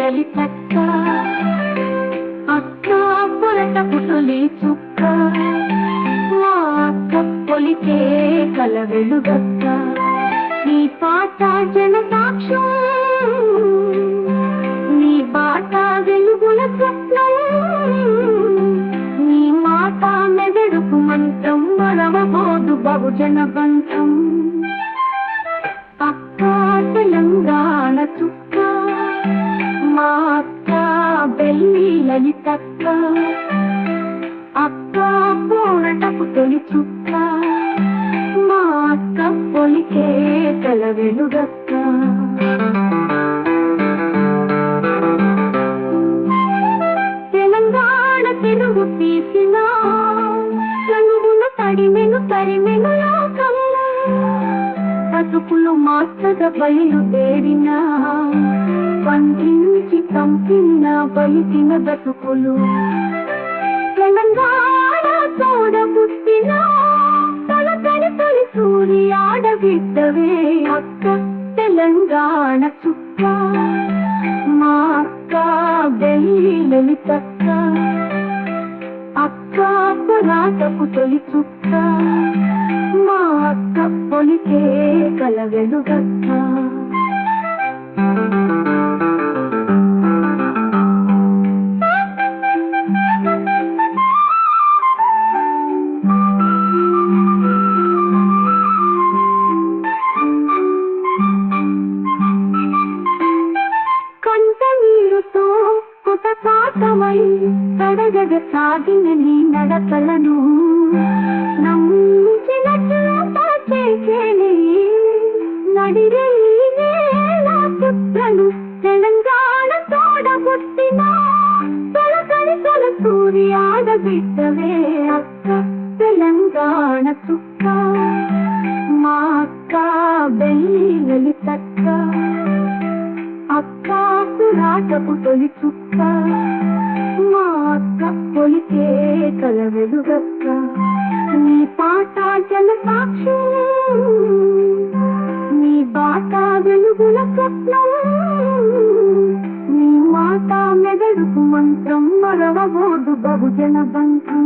లలితక్క అక్క పొరటపు తొలి చుక్క మా అక్క పొలికే కల వెలుగక్క నీ పాట జన సాక్ష్యం నీ బాట వెలుగుల స్వప్నం నీ మాట మెదడుకు మంత్రం మరవబోదు బహుజన బంధం అక్క తెలంగాణ చుక్క మా అక్క బెల్లి లలితక్క అక్క పోరటపు తొలి చుక్క మా అక్క పొలికే కల వెలుగక్క తెలంగాణ తెలుగు తీసిన రంగుల తడిమెను తరిమెను లోకంలో బతుకులు మార్చగా బయలుదేరిన పండించి కంపిన బలిసిన బతుకులు తెలంగాణ తోడబుట్టిన తొలకని తొలి సూరి ఆడబిడ్డవే అక్క తెలంగాణ చుక్క మా అక్క బెల్లి లలితక్క అక్క పురాతపు తొలి చుక్క మా అక్క పొలికే కల వెలుగక్క కంటనీరుతో కొత్త పాఠమై కడగడ సాగిన నీ నడకలను నమ్మించినట్లు చేసేని నడిరే పుత్రను తెలంగాణ తోడబుట్టిన తొలకని తొల సూరి ఆడబిడ్డవే అక్క తెలంగాణ చుక్క మా అక్క బెల్లి లలితక్క అక్క పురాటపు తొలి చుక్క మా అక్క పొలికే కల వెలుగక్క నీ పాట జన సాక్ష్యం నీ బాట వెలుగుల స్వప్నం నీ మాట మెదడుకు మంత్రం మరవబోదు బహుజన బంధం